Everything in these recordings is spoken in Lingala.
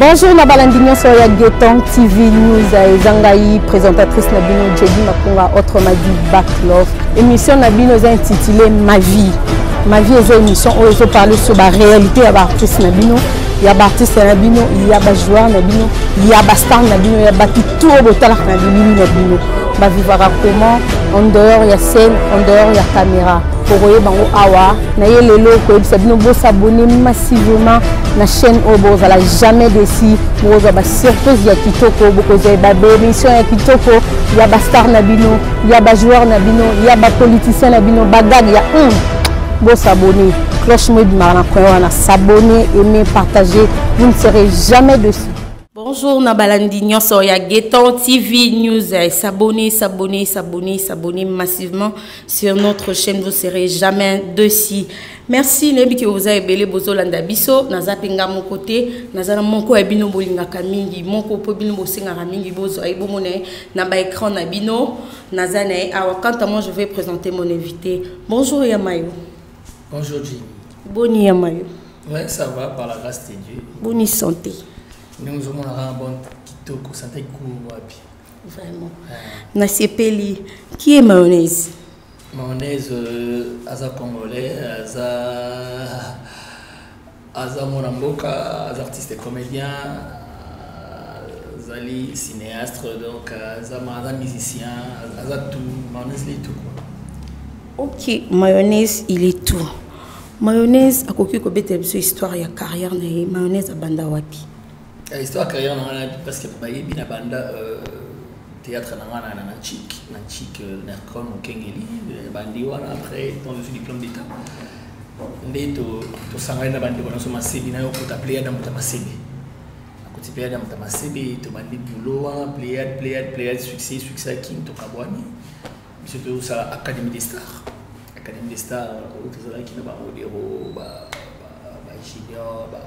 Bonjour Nabalandinho Soya Gueton TV News Zangaï, présentatrice Nabino Djedi Makunga, autrement dit Back Love. Émission Nabino est intitulée Ma vie. Ma vie est une émission où je parle sur la réalité de l'artiste Nabino. Il y a l'artiste Nabino, il y a le joueur Nabino, il y a le star Nabino, il y a tout le talent Nabino. Ma vie va comment en dehors il y a scène, en dehors il y a caméra. Pour voyez bango awa, na yé lelo ko Sabino bo s'abonner massivement na chaîne Obo, ça jamais déçu. Mo ba surprise ya kitoko boko zé ba émission ya kitoko, il y a ba star Nabino, il y a ba joueur Nabino, il y a ba politicien Nabino, ba gag ya bo s'abonner. Cloche moi du marana ko wana s'abonner, aimer, partager, vous ne serez jamais déçu. Bonjour Nabalandinho Soya Gueton TV News. S'abonner massivement sur notre chaîne. Vous ne serez jamais déçus. Merci Nebi que vous avez belé bozo landa biso. Naza pinga mon côté. Naza na monko ebino bolinga kamingi. Monko po bino bosinga kamingi bozo aibo mone na ba écran na bino. Naza na awa quant à moi je vais présenter mon invité. Bonjour Yamayo. Bonjour Jimmy. Boni Yamayo. Ouais, ça va par la grâce de Dieu. Boni santé. Nous avons un bon kitoko santé wapi. Vraiment. Na sepeli qui est mayonnaise? Mayonnaise aza congolais, aza monamboka, aza artiste et comédien, azali cinéaste donc aza musicien, aza tout, mayonnaise il est tout quoi. OK, mayonnaise il est tout. Mayonnaise a koki ko bete biso histoire ya carrière na mayonnaise a banda wapi? L'histoire carrière parce que bayebi na banda théâtre na chic Nercon au Kengeli bandi wana après dans le diplôme d'état ndé to sangana na bandi wana so masebi na yo ko t'appeler na muta masebi akoti pe na muta masebi to bandi boulot wana pléiade succès king to kabwani surtout ça académie des stars où tout ça qui na ba odero ba junior ba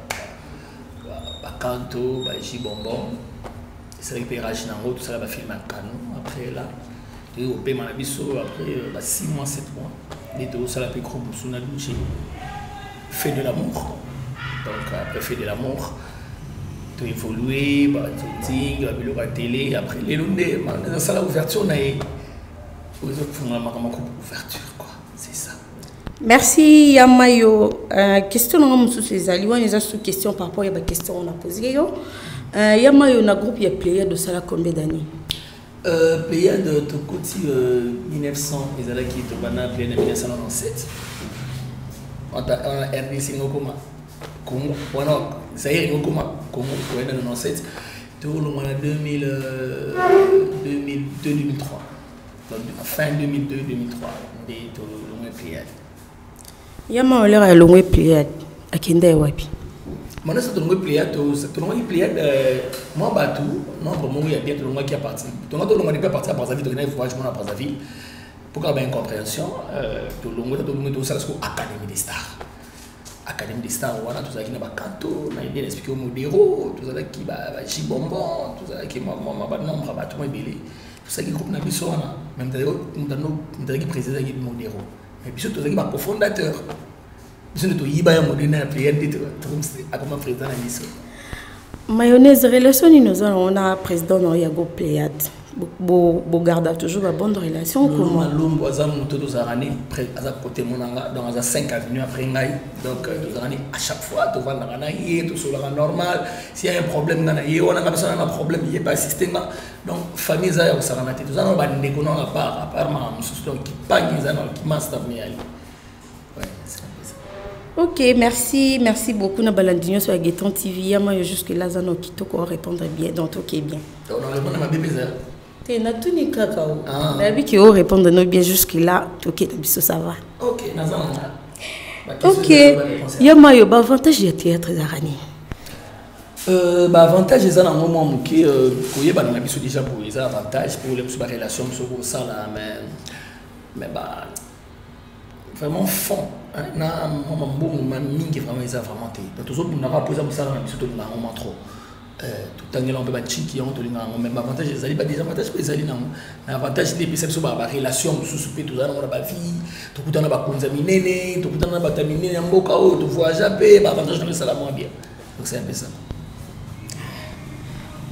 Canto, Bonbon, c'est récupérage dans tout ça va filmer un canon. Après là, au paiement à Bisso, après 6 mois, 7 mois, les deux ça la plus gros pour son fait de l'amour. Donc après fait de l'amour, tout évolué, tout ting, la télé, après les lundés, dans ça la ouverture, on a aux autres font la ouverture quoi, c'est ça. Merci Yamayo. Question on sous ces alliés, les autres questions par rapport à la question on a posé yo. Yamayo na groupe il y a player de ça combien d'années? Player de Tokoti 1900 les alliés qui to bana player de 1997. On a RDC ngokoma. Congo wana ça y est ngokoma Congo ko en 97 to le mois 2003. Donc fin 2002 2003 des to le player. Yama olera ya longwe pliade akenda wapi? Mana sa longwe pliade to longwe pliade moi batu non pour moi il y a bien to longwe qui a parti. To longwe n'est pas parti à Brazzaville, to na voyage moi à Brazzaville. Pour qu'il y ait une compréhension, to longwe to ça c'est académie des stars. Académie des stars voilà tout ça qui n'a pas canto, na bien expliqué au modéro, tout ça qui ba bonbon, tout ça qui moi ba nombre ba tout moi belé. Tout ça qui groupe na biso wana, même d'ailleurs qui président qui modéro. Et puis surtout, c'est un cofondateur. Puis surtout, il y a un modèle de président de l'ISO. Mayonnaise, relation, on a un président dans Yago Pléiade. Vous gardez toujours une bonne relation. Comment l'homme a monté dans à côté dans la 5 avenue après Ngaï. Donc, à chaque fois, tu vas dans la tout sur la normal. S'il y a un problème, on a un problème, il n'y a pas assisté. Donc, famille, ça y est, ça tout ça, on va négocier à part, qui pagne, qui master. Ok, merci beaucoup Nabalandinho sur Gueton TV. Moi jusque là, ça nous quitte pour répondre bien, donc ok bien. On a répondu à ma bébé ça. T'es na tout ni cacao. La vie qui répondre nous bien jusque là, ok, ça va. Ok, ok. Yamayo, bah avantage du théâtre d'Arani. Avantage c'est dans un moment où qui bah on a vu déjà pour les avantages pour les relations sur ça là mais bah vraiment fond na moment bon mingi vraiment ils a vraiment té donc toujours on n'a pas posé ça dans surtout dans un moment trop tout le temps on peut pas chiki on te dit non même avantage les alliés pas des avantages pour les alliés non avantage des perceptions par relation sous tout ça on a pas vie tout le temps on a pas konza minene tout le temps on a pas minene mboka tout voyage paix avantage dans ça la moins bien donc c'est un peu ça.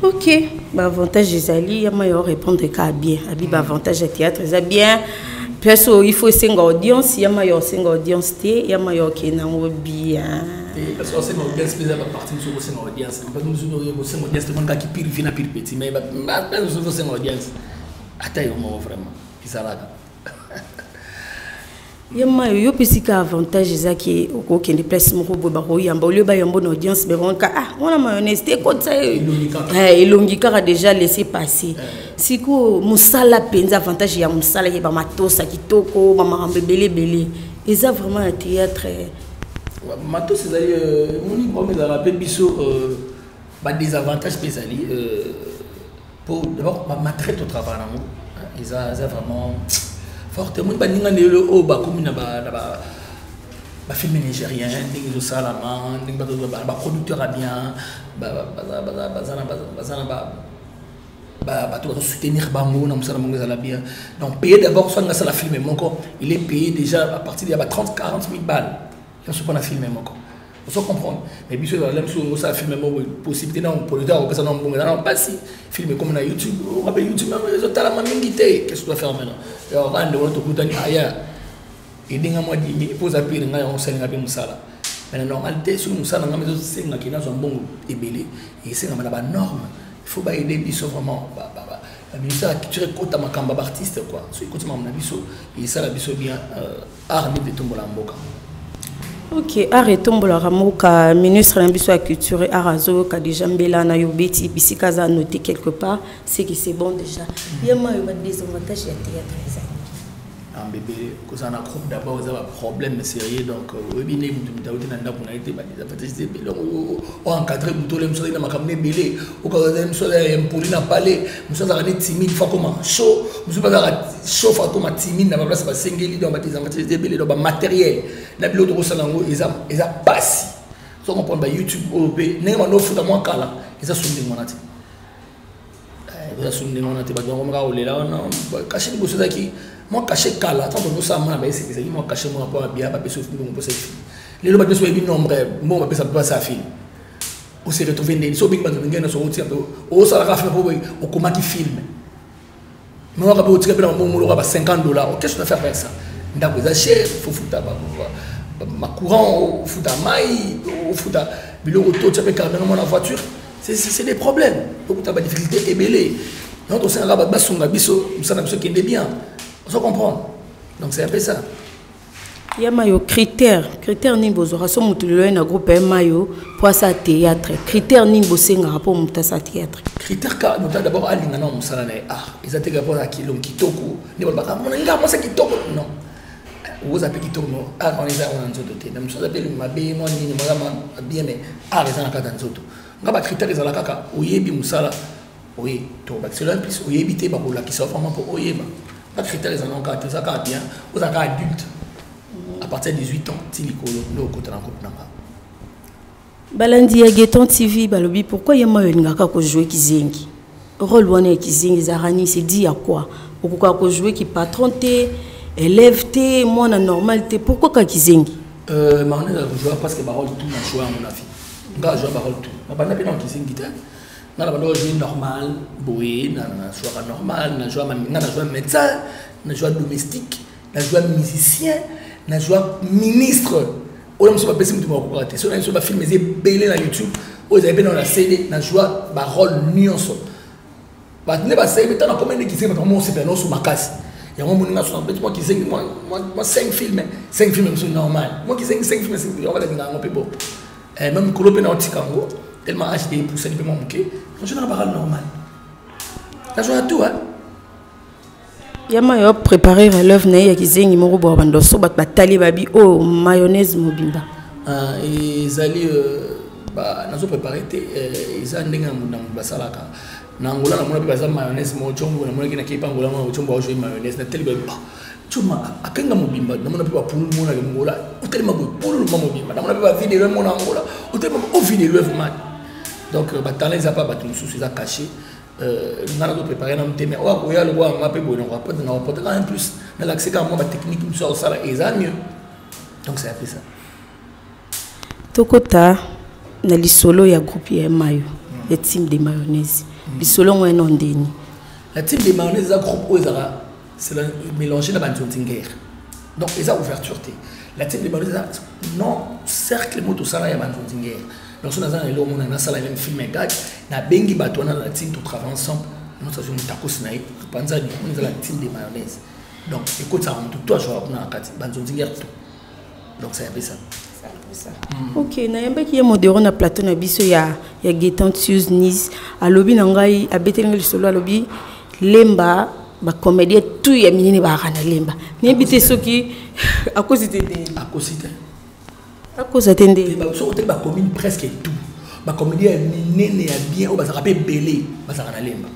Ok, bah avantage ezali ya mayo répondre ka bien. Abi ba avantage ya théâtre ça bien. Perso il faut singa audience, ya mayo singa audience té, ya mayo ke na bien. Et parce que c'est une audience mais ça va partir sur une audience. Parce que nous avons une audience tout le monde qui pire vient pire petit mais nous avons une audience. Attends au moment vraiment. Qui ça là. Yama yo pesika avantage ezaki okokende place moko boye bakoyamba olio bayamba na audience mais on a mayonnaise te comme ça elongi kaka déjà laisser passer siko musala penza avantage ya musala ye ba matosa kitoko ba makambe belé eza vraiment un théâtre matos ezali moni comme ça rappelle biso ba désavantage pesali pour d'abord ma traite au travail ils a vraiment fortement baninga ndelo o ba komina ba film nigérien ndingi zo salama ndingi ba producteur bien ba to soutenir bango na musala mongo za bien donc payer d'abord soit nga sala filmer moko il est payé déjà à partir de 30 40 000 balles on se prend à filmer moko on se comprendre mais bien sûr la même chose ça filmer moko possibilité non producteur que ça non bon non pas si filmer comme na YouTube on rappelle YouTube mais ça la mingi té qu'est-ce que tu dois faire maintenant alors rendre on te coûte ni aya et dinga moi dit pose à pire nga on sait nga bien musala mais normalité sur musala nga mais c'est nga qui na son bon ebelé et c'est nga na ba norme il faut pas aider biso vraiment la ministère a culture côté makamba artiste quoi sur côté mon biso et ça la biso bien art de tombola mboka. Ok, arrêtons la ramoka ministre de la culture arazo ka déjà mbela na yobeti bisika za noté quelque part c'est que c'est bon déjà. Yama yo ba désavantage ya théâtre ça. Un bébé que ça na groupe d'abord ça va problème sérieux donc webine mutu mutaouti na ndako na été ba désavantage c'est belong o encadrer mutu le mso na makamne belé o ka za mso ya impoli na palais mso za ne timide fa comment chaud mso ba za chaud fa comment timide na ba place ba sengeli donc ba désavantage c'est belé donc ba matériel na bilo to sala ngo eza passi so comprendre ba YouTube européen ne ma no futa mo kala eza sundi monati eza sundi monati ba donc nga olela na caché ni boso zaki moi caché kala tant que ça m'a baissé c'est moi caché moi pas bien pas besoin de mon possession les lois de soyez nombre bon on peut ça pas ça film on s'est retrouvé dans so big bang ngena so uti o ça la faire pour au comment qui filme mais on va pas tirer dans mon molo ba $50 qu'est-ce que tu vas faire avec ça ndako za cher faut fouta ma courant au fouta mai au fouta bilo auto tu peux carrément la voiture c'est des problèmes beaucoup de difficultés ébélé donc on s'en rabat basunga biso ça na biso qui est bien on se comprend donc c'est un peu ça il y a mayo critère ni bozora so mutulelo na groupe mayo pour ça théâtre critère ni bosenga rapport muta sa théâtre critère ka nous d'abord alinga na musala na ils ont rapport à kilom kitoko ni balaka monanga moi c'est kitoko non vous appelez kitoko non on les a on nzoto te même chose appelle mabe moi ni moi bien mais les ana kata nzoto ngaba critère ezala kaka oyebi musala oui to bachelor plus oyebi te ba ko la qui soit vraiment pour oyeba pas critères les en cas tout ça quand bien aux adultes à partir de 18 ans tilikolo no côté en couple nanga balandi ya Geton TV balobi pourquoi yema yengaka ko jouer kizengi rôle wana kizengi zarani c'est dit à quoi pourquoi ko jouer qui patron té élève té moi normal té pourquoi ka kizengi marne la jouer parce que ba rôle tout na jouer à mon avis nga jouer ba rôle tout na bana pe na kizengi té na la jouer normal boé na jouer normal na jouer médecin na jouer domestique na jouer musicien na jouer ministre on ne se pas passer mutumo ko rater so na so ba film les belé na YouTube o ils avaient dans la CD na jouer ba rôle nyonso ba ne ba c'est maintenant comment qui c'est vraiment c'est bien non sous makasi ya moi moninga so moi qui c'est moi 5 films c'est normal moi qui 5 films c'est on va dire ngamo pe bon même kolope na otikango tellement acheté pour ça il peut manquer je n'ai pas normal la joie à tout hein yama yo préparer relève na ya kizengi moko bo bando so batali babi oh mayonnaise mobimba et zali ba nazo préparer te isa ndenga munda basalaka na ngola na mona pe baza mayonnaise mo chombo na mona kina kipa ngola mo chombo jo mayonnaise na teli ba chuma akenga mobimba na mona pe ba pulu mona ke ngola uteli mago pulu mobimba na mona pe ba vidéo mona ngola uteli o vidéo vraiment donc batalent ils a pas battu sous ça caché on a préparé un thème ou il y a le roi m'a pas bon on va pas en plus mais l'accès quand moi technique nous sort ça là et ça mieux donc c'est un peu ça tokota na lisolo ya groupe ya mayo et team de mayonnaise bisolongo un ondeni. La team des mayonnaise est un groupe où c'est mélangé dans la guerre. Donc, ils ont ouverture. La team des mayonnaise non cercle moto sala ya guerre. Donc, on a un homme on a sala même film gars na bengi bato na la team tout travailler ensemble. Nous ça une tacos naï. On pense à la team des mayonnaise. Donc, écoute ça on tout jouer na guerre tout. Donc, c'est un peu ça. Ok, na yamba ki modéro na plateau na biso ya Gaëtan Tius Nice a lobby na ngai a betenga lisolo a lobby lemba ba comédien tout ya minini ba kana lemba ni bité soki à cause atende ba so ba commune presque tout ba comédien minene ya bien ou ba ça rappelle belé ba ça kana lemba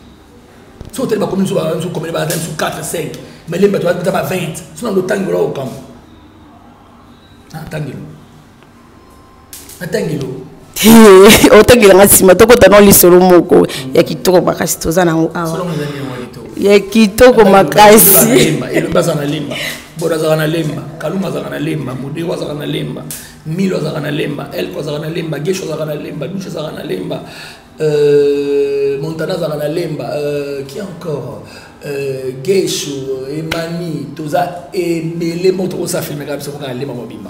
so ba commune so comédien ba sur 4 5 mais lemba tu vas 20 so dans le tango là au camp Atangilo. Otangila ngasima tokota no lisolo moko ya kitoko makasi tozana awa. Ya kitoko makasi. Elomba za na lemba. Boda za na lemba, Kaluma za na lemba, Mudewa za na lemba, Milo za na lemba, Elko za na lemba, Gesho za na lemba, Duche za na lemba, Montana za na lemba, qui encore Gesho, Emani, Toza et les motos ça filme comme ça pour aller mobimba.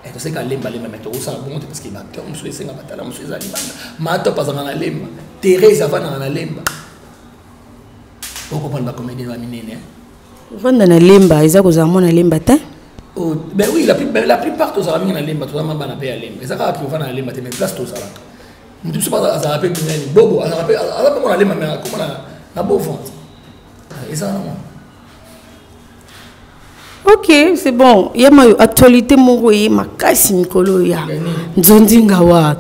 Et tu sais qu'à lemba mais tu ça bon parce qu'il va comme sur les 5 batala monsieur za limba mato pas na lemba Thérèse va na lemba pourquoi pas comédie va minene vanda na lemba isa ko za mona lemba ta oh ben oui la plupart tous amis na lemba tous mamba na pe ya lemba ça ka va na lemba te mais place tous ça là tu sais pas ça rappelle minene bobo ça rappelle na lemba mais comment na beau fond et ça non. Ok, c'est bon. Il y a une actualité, il y a Nikolo ya. Nzondinga wa.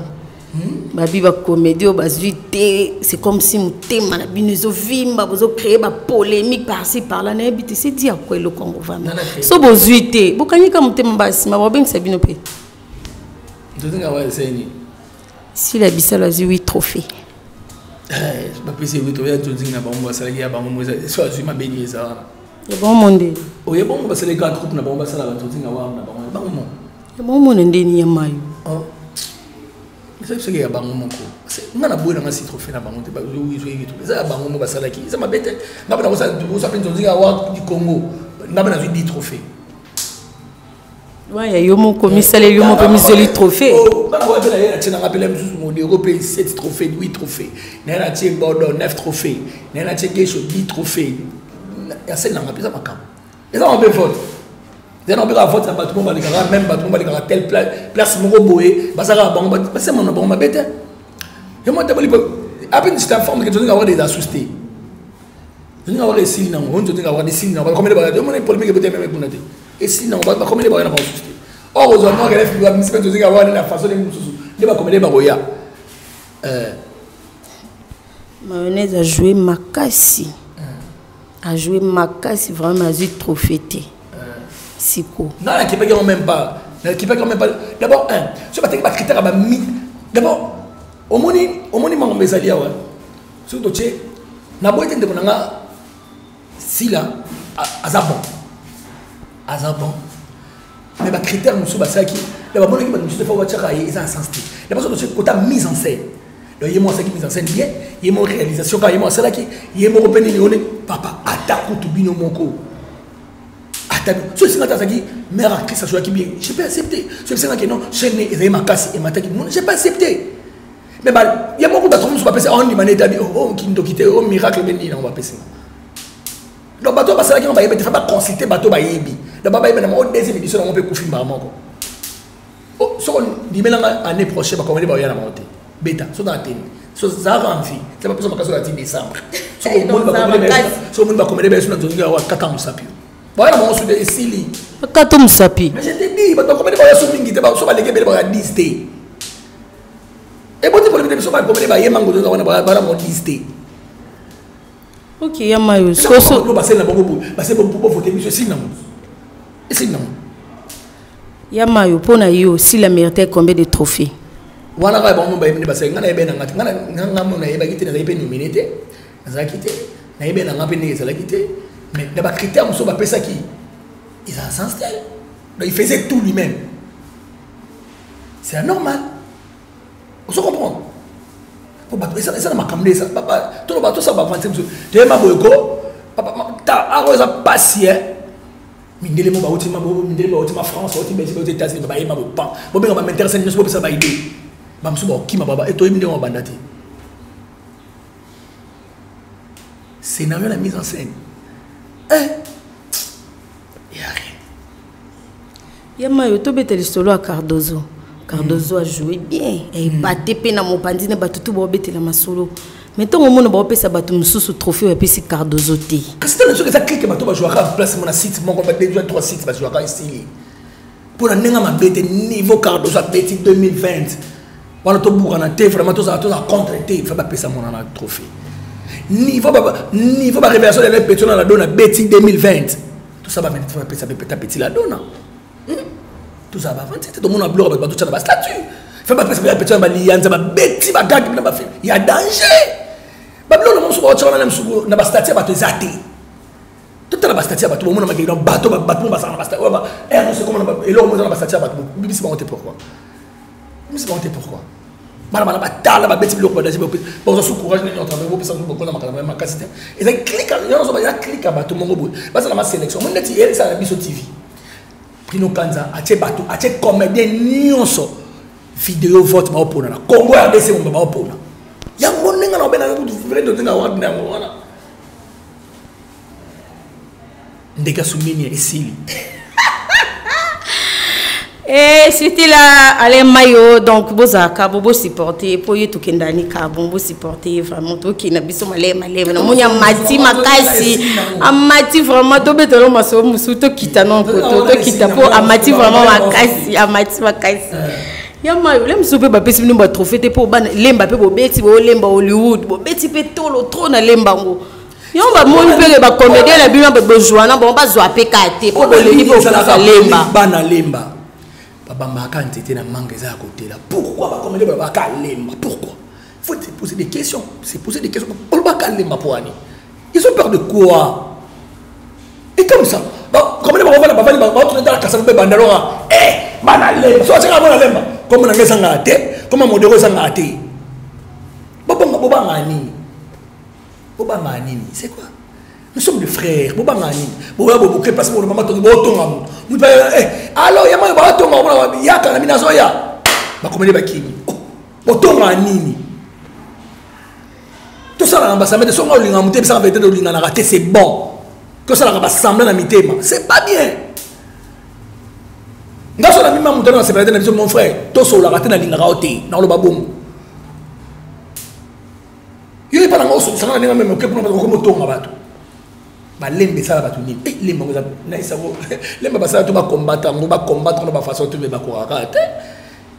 Babi ba comédie ba zuité, c'est comme si mon thème na binezo vimba, bozo créer ba polémique par-ci par-là na habité, c'est dire quoi le Congo vraiment. So bo zuité, bokani ka mon thème ba sima ba ben sabino pe. Nzondinga wa c'est ni. Si la bisala zi 8 trophées. Ba pese 8 trophées Nzondinga ba mo sala ya ba mo so azuma béni ça. Le bon monde. Oh, il y a bon, parce que les gars groupes n'a pas ça là, tout ça na bon. Le bon monde ndeni ya mayo. Oh. C'est ce qu'il y a bon moment ko. C'est na boue na si trophée na bango te ba oui tout. Ça bango mo ba sala ki. Ça m'a bête. Na ba ça peine Nzondinga wa du Congo. Na ba na 10 trophées. Ouais, yo mon commissaire yo mon commissaire les trophées. Oh, na ba bela ya tina rappelé même mon européen 7 trophées, 8 trophées. Na na tie Bordeaux 9 trophées. Na na tie Gesho 10 trophées. Il y a celle qui a ma cam. Et ça, on peut voter. Il y a un vote, même telle place, mon roboé, c'est mon bon, ma bête. Je m'en dis, à peine si tu informes que tu dois avoir des assustés. Tu dois avoir des signes, tu dois avoir des signes. Comme les barrières, on est polémique et même pour noter. Et sinon, on va pas comme les barrières, on va assuster. Or, heureusement, tu dois avoir la façon de nous comme les barrières. Mayonnaise a joué Makassi. A joué Makassi vraiment à trophée. Siko. Non, l'équipe ne gagne même pas. D'abord, ce n'est pas un critère à mis. D'abord, au moment où je suis allé, surtout, je suis allé si là, à Zabon. Mais les critères, nous sommes allés. D'abord, nous sommes allés à Saint-Sté. D'abord, nous sommes allés mise en scène. Il y a moi qui mise en scène bien, il y a moi réalisation, il y a moi celle qui, il y a moi repérer papa attaque tout bino monko. Attaque. Ce c'est quand qui mère actrice ça soit qui bien, j'ai pas accepté. Ce c'est que non, chaîne et ma casse et ma tête, j'ai pas accepté. Mais il y a beaucoup d'autres gens qui passer on dit maneta oh qui nous quitter oh miracle béni on va passer. Donc bateau parce que on va y mettre pas consulter bateau ba yebi. Donc baba y mettre au deuxième édition on peut coucher ba moko. Oh so dit maintenant année prochaine ba commander ba y na monter. Beta, so dans la télé. So ça renfie. C'est pas pour ça que ça décembre. So le monde va commander sur notre Nzondinga wa 4 ans sapi. Voilà mon sous de Sili. 4 ans sapi. Mais je te dis, va commander ba sur mingi te ba so ba lege ba 10 té. Et bon pour le so ba commander ba yemango do ba mon 10 té. OK, ya mayo. So ba c'est na bongo ba c'est pour voter monsieur sinon. Et sinon. Ya mayo pona yo si la mérité combien de trophées? Wana ka ba mo ba yimini ba se ngana yebe na ngati ngana mo na yeba kiti na yebe nominité za kiti na yebe na ngapi ne za kiti mais les critères so ba pesa ki ils ont sens tel donc il faisait tout lui-même c'est normal on se comprend pour ba ça na makamde ça papa tout le bateau ça va vendre de ma boyko papa ta arosa passer mindele mo ba outima France outima aux États-Unis ba yema bo pan bo benga m'intéresse ni so ça ba idée ba msu ba kima baba et to yimde mo bandati scénario la mise en scène Yama yo to bete solo à Cardozo a joué bien et batté pe na mo pandi na batutu bo bete la masolo mais tant au monde ba opesa batu mususu trophée et puis c'est Cardozo té c'est une chose que ça clique bato ba jouer à place mon site mon ba déjà 3 sites ba jouer à ici pour la nenga ma bete niveau Cardozo bete 2020 wala to buka na té vraiment to ça contre té fa ba pesa mon na trophée niveau ba révélation de la pétion dans la donne bete 2020 tout ça va mettre fa pesa petit la donne tout ça va tout le monde a bloqué tout ça va statut fait pas presque petit ba lianza ba beti ba gag na ba fait il y a danger ba bloqué le monde sur na msugo na ba statut ba to zati tout la ba statut ba tout le monde ma dans bateau ba ça na ba statut ba non c'est comment et là on na ba statut ba bibi c'est pas honte pourquoi bana ba tala ba beti bloqué ba danger ba so courage ni en travail ba ça beaucoup na ma casité et ça clique on va ya clique ba tout mongo ba ça na ma sélection mon net hier ça na biso TV Pino Kanza, ache batu, ache comédien nyonso vidéo vote ma opona na Congo ya bese mo ba opona. Ya monenga na obena ku vrai de nga wa na ngona. Ndeka sumini esili. Et c'était là, allez mayo, donc bozaka, bobo supporter, pour y tout kendani ka, bobo supporter, vraiment tout qui n'a biso malé, na monya mati makasi, amati vraiment tout betolo maso musu to kita non koto, to kita pour amati vraiment makasi, amati makasi. Ya mayo, lem soube ba pesi nous ba trophée te pour ban lemba pe bo beti bo lemba Hollywood, bo beti pe tolo trop na lemba ngo. Yon ba mon pe ba comédien na bino ba bejoana, bon ba zwa pe kate, pour bo le niveau pour lemba. Bana lemba. Papa Makante était dans manque à côté là. Pourquoi comment les baba lemba? Pourquoi? Faut te poser des questions. C'est poser des questions. Pourquoi lemba pour Annie? Ils ont peur de quoi? Et comme ça, comment les baba va tourner dans la casse de bandalora? Banalem. Soit c'est la lemba. Comment on a ça ngate? Comment mon déro ça ngate? Boba ngani. C'est quoi? Nous sommes des frères. Boba ngani. Boba boké parce que mon maman ton boton. Alors yama ba tonga bona ya kana mina zoya ba komele ba kini botonga nini tout ça na ambassadeur de songa olinga muté ça va être olinga na raté c'est bon tout ça na ba sembler na mitema c'est pas bien ngaso na mima mutana na séparé na biso mon frère to so la raté na linga raoté na lo ba bongo yé pas na ngoso ça na linga même que pour na motonga bato balembe ça va tout ni lemba ngoza na isabo lemba ba ça tout ba combattre ba façon tout ba koraka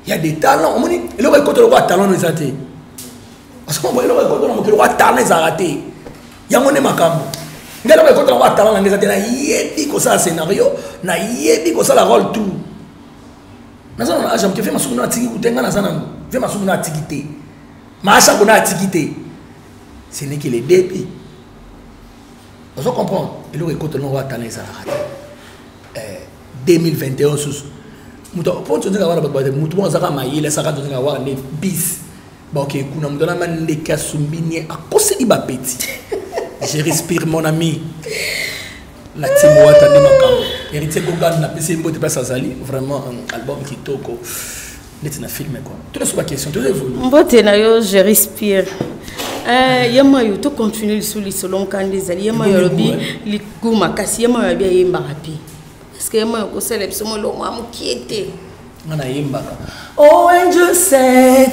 il y a des talents on dit le roi côté le roi talent les até parce que le roi côté le roi talent les arrêté ya mone makambo ngela le côté le roi talent les até na yebi ko ça scénario na yebi ko ça la rôle tout na ça na j'aime que fait ma souna tiki kutenga na ça na fait ma souna tikité ma acha ko na tikité ce n'est que les débits. Vous comprenez? Et le récolte non va t'aller ça 2021 sous pour te dire avoir la mutu on zaka maïle ça ka donner avoir les bis bah ok kuna mudona man les kasumbini à cause di ba petit je respire mon ami la team wata de makam héritier gogan na pc mbote pas azali vraiment un album qui toko net na filmer quoi tout est sur la question tout est vous mbote na yo je respire. Yama yo to continuer sur les selon quand les alliés yama yo bi li guma kasi yama yo bi yemba rapi est-ce que yama yo ko célèbre mo lo mo kiete ngana yemba oh angel said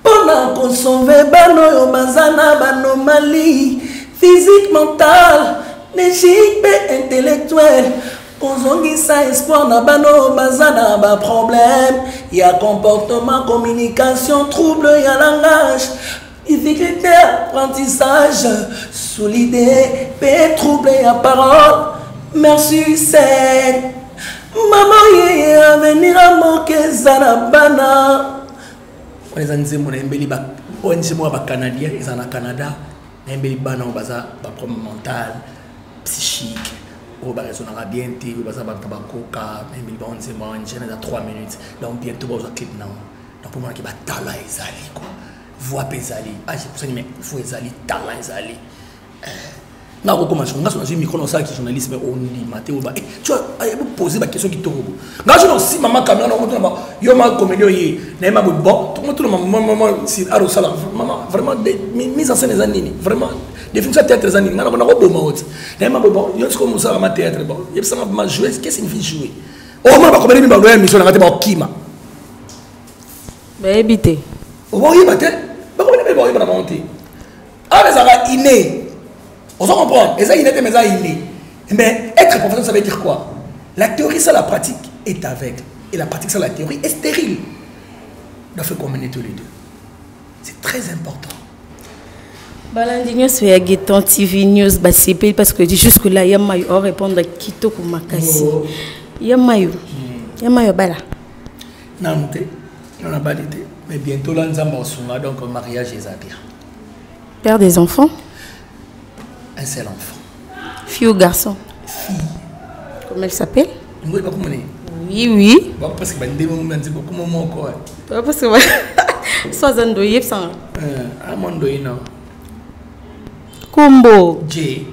pendant qu'on sauve bano yo bazana banomali physique mentale psychique et intellectuel kozongisa espoir na bano bazana ba problème il y a comportement communication trouble il y a langage difficulté, apprentissage, solide, paix, trouble et parole. Merci, c'est maman, yé, avenir à mon Kezanabana. On les a dit, mon embelli, on dit, moi, Canadien, ils sont au Canada. Embelli, bana, on basa, problème mental, psychique, on va raisonner bien, on va savoir tabacoca, embelli, on dit, moi, on 3 minutes. Donc, bientôt, on va clip, non. Donc, pour moi, qui va tala, ils allaient, quoi. voix pesali ah c'est pour ça mais faut ezali talent ezali na ko commencer on a sur micro non ça qui journaliste mais on dit maté ou tu vois vous poser ma question qui te robo nga je non si maman caméra non on yo ma comédien yi na ma bon tout le maman si aro sala maman vraiment mise en scène des années vraiment définition théâtre des années na ko bon ma hot na ma bon yo ce comme ça ma théâtre bon il ça ma jouer qu'est-ce que signifie jouer au moins ba comédien mi ba do émission na ba kima ba éviter au moins il ba te ba comédien ba ba monter ah mais ça va inné. On s'en comprend. Et ça, il était mais ça, inné. Mais être professeur, ça veut dire quoi? La théorie, ça, la pratique est aveugle. Et la pratique, ça, la théorie est stérile. Il faut combiner tous les deux. C'est très important. Balandinho sur Yageton TV News, parce que jusque-là, il y a maillot à répondre à Kito Kumakasi. Il y a maillot. Il y a maillot bala. Non, on a validé. Mais bientôt, là, nous avons donc un mariage et ça bien. Père des enfants? Un seul enfant. Fille ou garçon? Fille. Comment elle s'appelle? Oui. Oui. Parce que je me comment quoi. Parce que soit un doyer sans. Ah mon doyer non. Combo. J.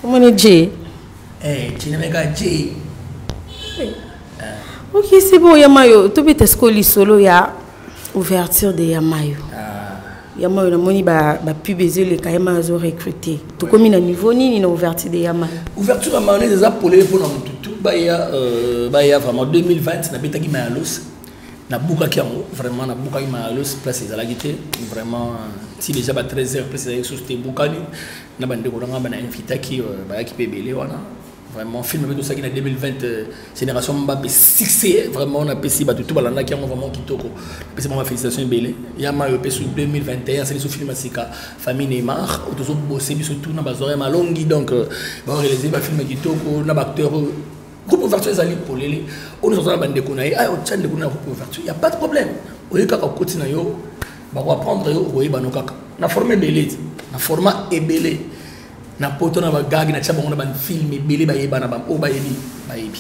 Comment est J? Tu n'as pas J. Ok, c'est bon, Yamayo. Tu peux t'escoler solo, il y a ouverture de Yamayo. Yamayo, on a pub les Kayama ont recruté. Tout comme il a niveau ni une ouverture de Yamayo. Ouverture à Mané des appelés pour nous tout. Bah il y a vraiment 2020, n'a pas été Malos. N'a beaucoup qui vraiment n'a beaucoup qui Malos place à la guitare. Vraiment si déjà à 13h place à sur tes boucani. N'a pas de courant n'a invité qui peut belé voilà. Vraiment film avec tout ça qui en 2020 génération Mbappé succès vraiment on a passé tout balanda qui ont vraiment kitoko c'est vraiment félicitations belé il y a Mayo sur 2021 c'est le film Sika famille Neymar ou toujours bosser surtout na bazore malongi donc va réaliser ba film kitoko na acteur groupe ouverture les alliés pour les on nous a bande konaï ah on tient de groupe ouverture il y a pas de problème au lieu qu'à côté na yo ba ko apprendre yo oyi banokaka na former belé na format et belé na poto na bagagi na chaba on a ban film belé ba yeba na ba o ba yebi ba yebi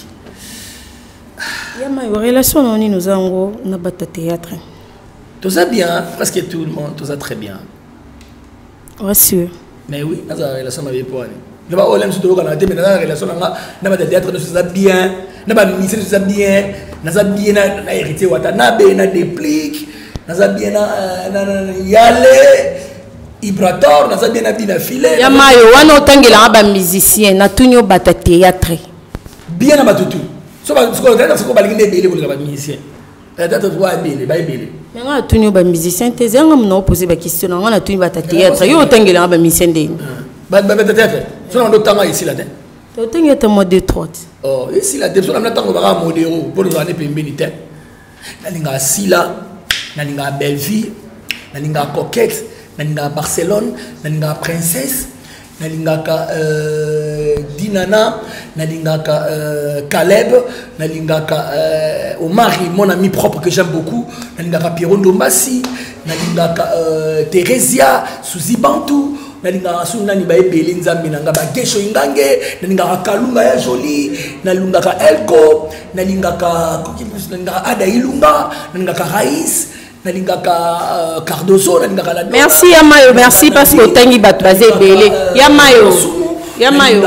Yama yo relation on nous ango na bata théâtre tout ça bien presque tout le monde tout ça très bien ouais sûr mais oui na za relation na yepo ani na ba olem su to kana te mais na relation na bata théâtre na ça bien na ba ministère ça bien na za bien na hérité Watanabe na déplique na za bien na yale Ibrator, nous avons bien habillé la filet. Yamayo, on a autant que les musiciens, na tunyo bata théâtre. Bien abattu tout. Ce qu'on a c'est qu'on va les béler pour les musiciens. La date doit béler, ba béler. Mais on a tunyo ba musicien, t'es un homme non posé ba question, on a tunyo bata théâtre. Yo autant que les musiciens de. Bata théâtre. Son on d'autant ici là. Autant que moi de trois. Oh, ici là, des on attend on va modéro pour nous aller pembelité. Na linga sila, na linga Belleville, na linga coquette. Nalinga Barcelone, nalinga Princesse, nalingaka Dinana, nalingaka Caleb, nalingaka Omari, mon ami propre que j'aime beaucoup, nalingaka Pierrot Ndombasi, nalingaka Theresia, Suzy Bantou, nalingaka Sunani Bae Belinzambi, nalingaka Gesho Ingange, nalingaka Kalunga ya Jolie, nalingaka Elko, nalingaka Ada Ilunga, nalingaka Raïs. Merci Yamayo, merci parce que tu as basé belé. Yamayo, Yamayo.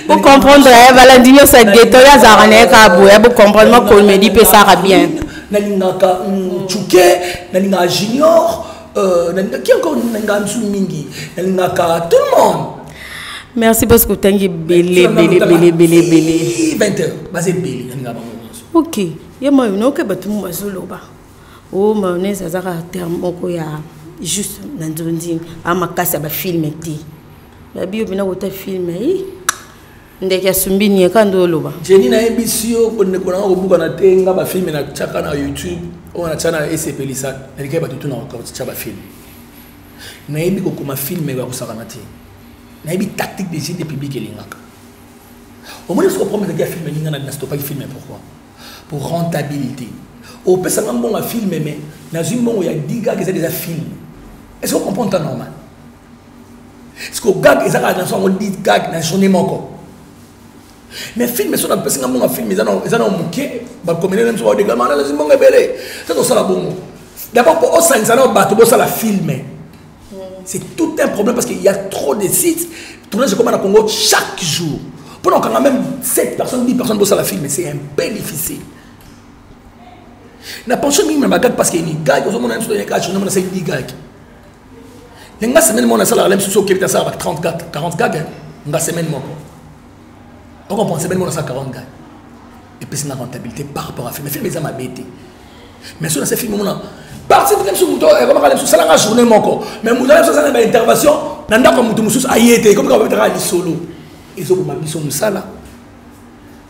Pour comprendre, Valandinho ça ghetto ya zarane kabo, ya pour comprendre qu'on me dit que ça va bien. Nalingaka Chouké, nalingaka Junior, nalingaka qui encore nalingaka Msumingi, nalingaka tout le monde. Merci parce que tu as belé. 20h, basé belé, nalingaka. Ok. Yama yo noke batu mazoloba o mayonnaise azaka terme moko ya juste na ndondi amakasa ba film ti ba bio bina wota film yi ndeke asumbini ekando loba jeni na ebisio konne kona ko buka na tenga ba film na chaka na YouTube o na chana SCP lisa ndeke batu tuna ko tcha ba film na ebi ko kuma film ba ko sakana ti na ebi tactique des jeux de public elingaka au moins ce qu'on promet de film ninga na stopper film pourquoi pour rentabilité. Au peut ça bon un film mais dans une bon il y a 10 gars qui c'est déjà film. Est-ce qu'on comprend ça normal? Est-ce que gars ils ont dans son 10 gars dans journée moko. Mais film, si on a passé un film, ils ont moqué, comme ils ont dit, d'abord, pour eux, ils ont battu la film. C'est tout un problème parce qu'il y a trop de sites. Tournage comme à Congo chaque jour. Pendant qu'on a même 7 personnes, 10 personnes pour la film, c'est un peu difficile. Na pension minimum bagage parce qu'il y a des gars qui ont un gars, je ne sais pas 10 gars. Les gars semaine mon sala même sous qui est ça avec 30 gars, 40 gars, nga semaine mon. On comprend semaine mon ça 40 gars. Et puis c'est une rentabilité par rapport à film. Mais film les a m'abêté. Mais sur ces films on parti de sur moto et comment aller sur ça la journée mon corps. Mais nous allons faire une intervention nanda comme mutu mususu ayete comme on va faire solo. Ils ont ma mission ça là.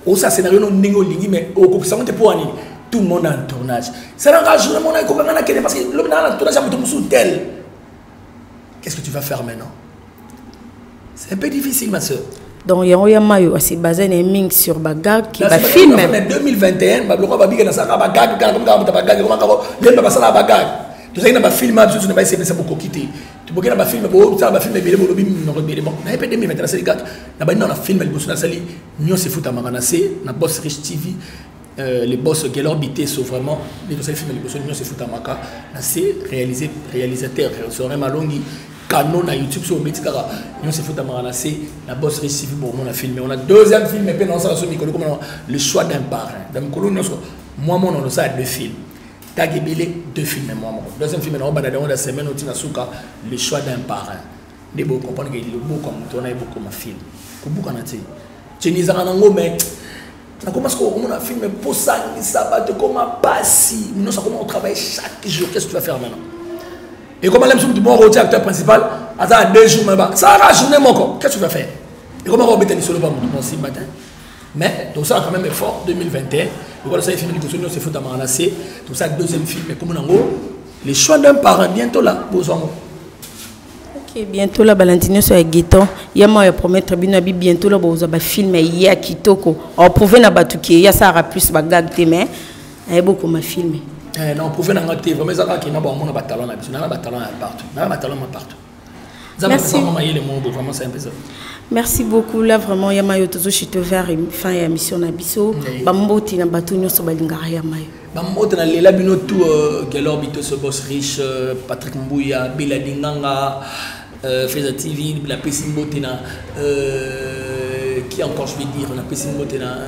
Au ça scénario non ningo lingi mais au coup ça monte pour ani. Tout le monde en tournage. C'est un journée mon ay ko ngana kene parce que l'homme dans tournage mutu mususu tel. Qu'est-ce que tu vas faire maintenant? C'est un peu difficile ma soeur. Donc il y a mayo c'est basé sur bagag qui va filmer. En 2021 ba bloko ba biga na saka bagag comme ça bagag comment les ba sala bagag. Tu sais na ba film absolument ne ba essayer ça pour quitter. Tu peux na ba film bo ça ba film belé bo lobi no rebele bon. Na pe 2021 c'est les gars. Na ba na film le boss na sali nyo se fout à maranacé na boss Rich TV. Les boss Gelor Bité sont vraiment les films les boss nyo se fout à maka. Na c'est réalisateur Sorin Malongi. Canon à YouTube sur Metikara, nous se fout à Maranacé, la boss récit pour mon film. On a deuxième film, mais dans ça, le choix d'un parrain. Dans moi, mon nom, ça a 2 films. Tagebele, 2 films, moi, mon. Deuxième film, on va dans la semaine, on a le choix d'un parrain. Les beaux comprendre qu'il est beau comme on a beaucoup de films. Beaucoup de films. Tu n'es pas en mais. Comment est-ce qu'on a filmé pour ça, ça va te comme un passi. Nous, ça comment on travaille chaque jour. Qu'est-ce que tu vas faire maintenant? Et comment l'aime du bon rôle acteur principal, à 2 jours, ça va journée mon corps. Qu'est-ce que tu vas faire? Et comment on va mettre sur le banc ce matin? Mais tout ça a quand même effort 2021. Voilà, ça y est, film de c'est foutu à Maranacé. Tout ça, deuxième film, mais comme on a les choix d'un parent, bientôt là, besoin. Ok, bientôt là, Valentino sur Guéton. Il y a moi, promettre bientôt là, vous avez filmé hier Kitoko. On pouvait n'abattuer, il y a ça à plus bagag mais il y a beaucoup de filmé. Non, pour faire un actif, mais ça qui n'a pas mon talent là, on a un talent partout, on a un talent partout. Merci. Merci beaucoup là vraiment Yamayo toujours je te vers fin ya mission na biso bamboti na batu nyoso balingara Yamayo bamboti na lela bino tout Gelor Bito ce boss riche Patrick Mbouya Bela Dinganga Feza TV la Pessimbo tena qui encore je vais dire on a Pessimbo tena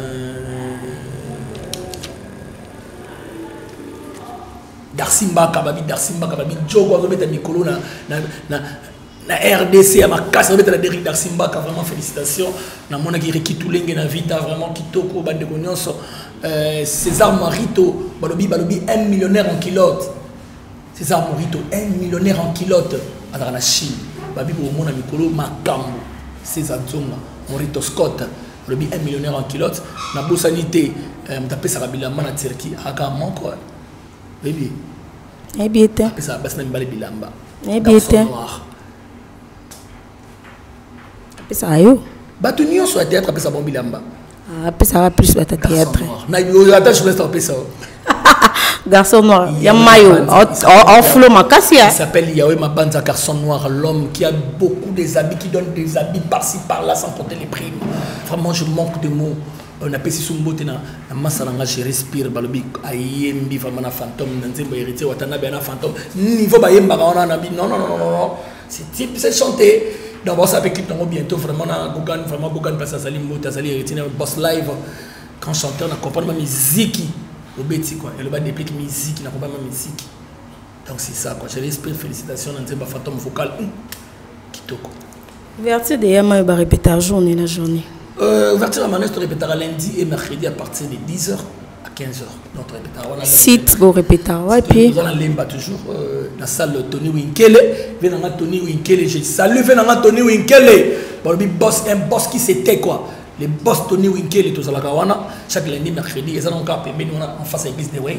Darsimba Kababi Jogo va mettre Mikolo na RDC à ma casse va mettre la Derrick Darsimba vraiment félicitations na mona qui rekitulenge na vita vraiment kitoko bande konyonso César Marito balobi 1 millionnaire en kilote César Marito 1 millionnaire en kilote à la Chine babi pour mona Mikolo makambo César Zonga Morito Scott balobi 1 millionnaire en kilote na bosanité m'tapé sarabila mana Turquie aka monko baby eh bien t'es ça passe même balé bilamba eh bien t'es ça ayo batu nyo soit théâtre après ça bon bilamba ça va plus être théâtre na yo attache reste après ça garçon noir ya mayo en flot makassia il s'appelle Yahweh Mabanza garçon noir l'homme qui a beaucoup des habits qui donne des habits par-ci par-là sans compter les primes vraiment je manque de mots on a pesi sumbote na masalanga je respire balobi ayembi vraiment na fantôme nzembo héritier watana bena fantôme niveau ba yemba ona na bi non c'est type c'est chanter d'abord ça avec clip bientôt vraiment na Gogan vraiment Gogan passe à Salim Mota Sali héritier boss live quand chanteur na comprendre ma musique au beti quoi et le bas déplique musique na comprendre ma musique donc c'est ça quoi je respire félicitations nzemba fantôme vocal kitoko ouverture de Yama ba répéter journée la journée. Ouverture à Maneste répétera lundi et mercredi à partir de 10h à 15h. Notre répétera. Site pour répéter. Ouais, puis. Nous allons Lemba toujours la salle Tony Winkele. Venons Tony Winkele. Je salue venons Tony Winkele. Bon, un boss qui c'était quoi. Les boss Tony Winkele tous à la Kawana. Chaque lundi, mercredi, ils ont encore permis nous en face à l'église de Way.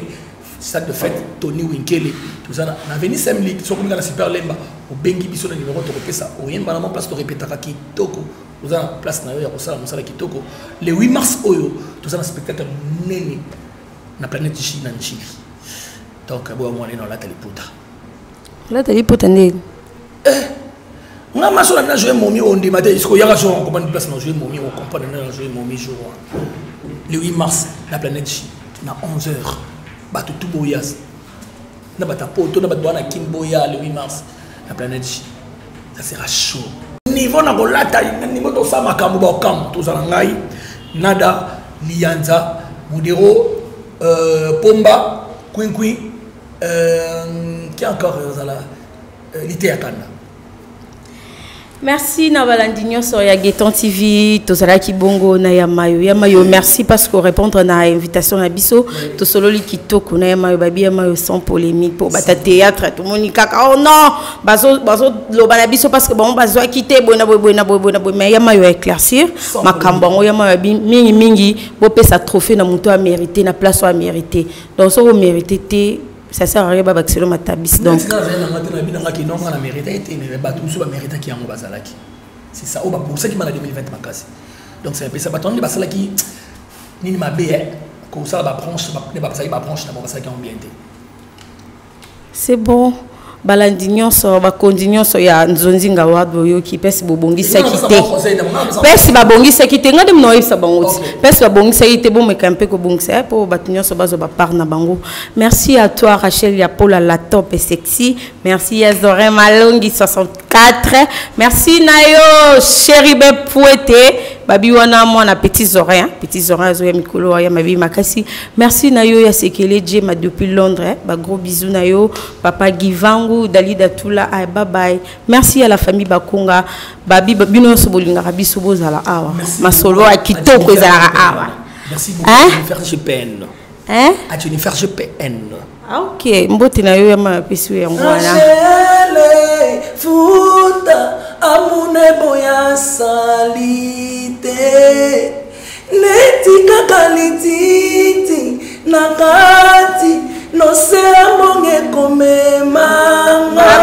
Salle de fête Tony Winkele. Tout ça. On a venu samedi. Sur comme la super Lemba. Au Bengi Bisso le numéro de répéter ça. Au Yemba la place de répétera qui toko. Vous avez la place na yo ça musala kitoko le 8 mars oyo tout ça un spectacle nene na planète Chine en Chili donc abo moi na la taliputa ndé nga maso na jouer momi on dit matin est-ce qu'il y a raison on comprend une place na jouer momi on comprend na jouer momi jour le 8 mars la planète J na 11h bato tout boyas na bata poto na bato na kimboya le 8 mars la planète J ça sera chaud niveau na bolata niveau to sa makambo ba kam to za ngai nada lianza modero pomba quinqui qui encore zala lité akana. Merci Navalandinho sur Yageton TV, Tozala Kibongo na Yamayo. Yamayo, merci parce que répondre à l'invitation à Bisso. Tosololi Kitoko na Yamayo, Babi Yamayo sans polémique pour bata théâtre, tout le monde kaka. Oh non, bazo lobana Bisso parce que bon bazo a quitté bona mais Yamayo éclaircir. Makambango Yamayo mingi mingi, bopé sa trophée na muto a mérité, na place a mérité. Donc ça vous méritez. Ça sert à rien de baxer le matabis donc c'est ça pour ça qui m'a 2020 makasi donc c'est un peu ça baton les basala qui ni ma bé comme ça ba branche ba ça ba branche na ba ça qui ont bien été c'est bon balandinyo so ba kondinyo so ya nzonzinga wado yo ki pesi bobongisa kité pesi babongisa kité ngade mno yisa bango pesi babongisa kité bo mekampe ko bongisa po batinyo so bazo ba parna bango. Merci à toi Rachel ya Paula la top et sexy, merci à Zoré Malongi 64, merci Nayo chéri be pouete babi wana mwana petit oreille zoya mikolo ya mabi makasi. Merci Nayo ya sekele Jema depuis Londres, ba gros bisous Nayo papa Givangu Dalida Tula ay bye bye. Merci à la famille Bakunga babi bino sobolinga rabiso bozala awa masolo a kitoko ezala awa. Merci beaucoup faire GPN à Jennifer GPN. Ah ok mbote Nayo ya mapisu ya ngwana futa amune boya salite netika kalititi nakati no se amonge komema bye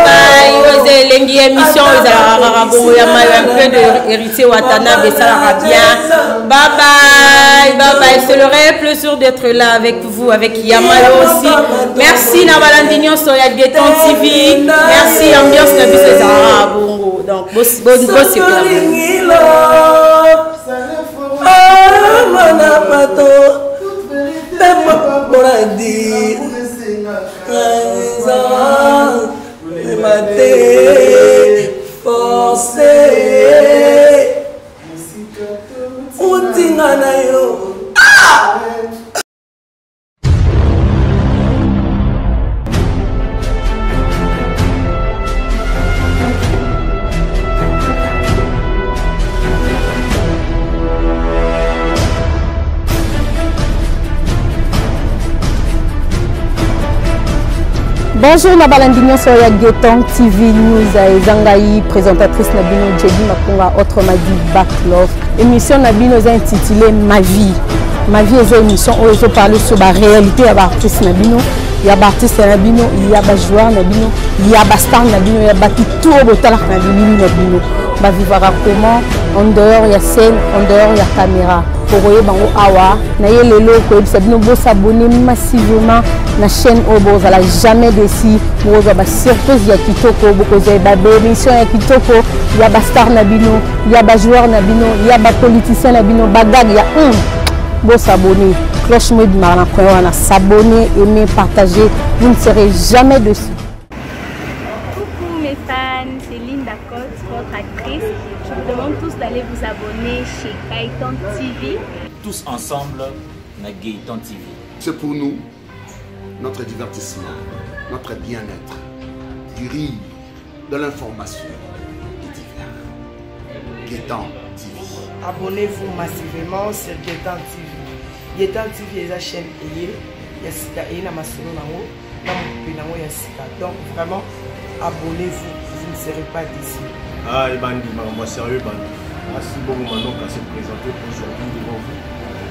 bye lengi émission ezala bongo ya mayo un peu de héritier watana besala bien bye bye c'est le réel plaisir d'être là avec vous avec Yamayo aussi. Merci Navalandinho sur Yageton TV, merci ambiance na biso ezala bongo donc boss mana pato boradi maté forcé utinga na yo Bonjour Nabalandinho sur Yageton TV News et Zangaï, présentatrice Nabino Jedi Makunga, autrement dit Back Love. Émission Nabino est intitulée Ma vie. Ma vie est une émission où je parle sur la réalité de l'artiste Nabino. Il y a l'artiste Nabino, il y a le joueur Nabino, il y a le star Nabino, il y a tout le talent Nabino. Va vivre comment en dehors il y a scène, en dehors il y a caméra. Pour voyez bango awa, na yelelo ko Sabino bo s'abonner massivement na chaîne Obo, ça jamais déçu. Mo ba surprise ya kitoko boko za ba émission ya kitoko, il y a ba star Nabino, il y a ba joueur Nabino, il y a ba politicien Nabino, ba gag il y a bo s'abonner. Cloche moi du marana ko wana s'abonner, aimer, partager, vous ne serez jamais déçus. Coucou mes fans, c'est Linda Cotte, votre actrice. Je vous demande tous d'aller vous abonner chez Gaëtan TV. Tous ensemble, na Gaëtan TV. C'est pour nous, notre divertissement, notre bien-être, du rire, de l'information et divers. Gaëtan TV. Abonnez-vous massivement sur Gaëtan TV. Gaëtan TV est la chaîne et il y a Sika et la Masolo Nango, donc vraiment, abonnez-vous, vous ne serez pas déçus. Ah, et Bandi, moi sérieux, Bandi. Merci beaucoup maintenant qu'à se présenter aujourd'hui devant vous.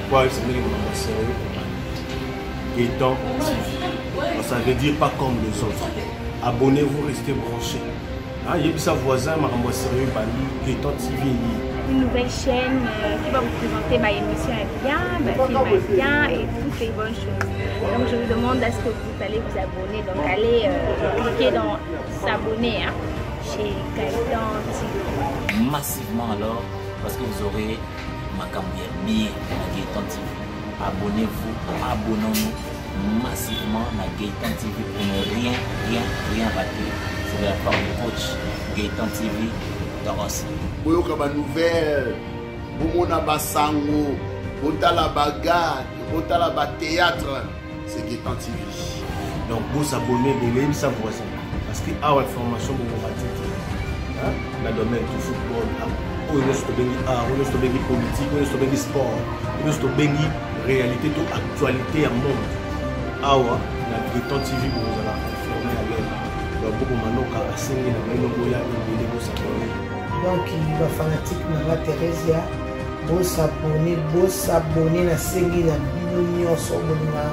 Pourquoi c'est mieux que moi sérieux, Gaëtan TV. Ça veut dire pas comme les autres. Abonnez-vous, restez branchés. Ah, il y a sa voisin, moi sérieux, Bandi, Gaëtan TV. Une nouvelle chaîne qui va vous présenter ma émission est bien, ma film est bien et toutes les bonnes choses. Donc je vous demande à ce que vous allez vous abonner. Donc allez cliquer dans s'abonner. Hein. chez Gaëtan TV. Massivement alors, parce que vous aurez ma campagne bien à Gaëtan TV. Abonnez-vous, abonnons-nous massivement à Gaëtan TV pour ne rien rater. C'est la part du coach Gaëtan TV d'Orancy. Boyoka ba nouvelle, bomona basango, botala bagarre, botala ba théâtre, c'est Gaëtan TV. Donc vous abonnez, vous ça voisin. Parce que à la formation vous ratez. Dans le domaine du football, on est sur le art, on est sur le politique, on est sur le sport, on est sur le réalité, toute actualité à monde. Awa, la Gaëtan TV vous allez informer à l'aide. Donc beaucoup maintenant quand à signer la même boya et vous s'abonner. Donc il va fanatique na Thérèse, vous s'abonner na sengi na bino so bolinga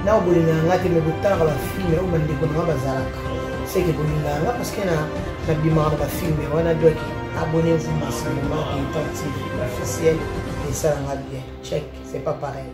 na bolinga ngati me butara la film au bandi ko na bazalaka. C'est que bolinga parce que na bimara ba film wana doki abonnez-vous massivement à Gaëtan TV officiel et ça va bien. Check, c'est pas pareil.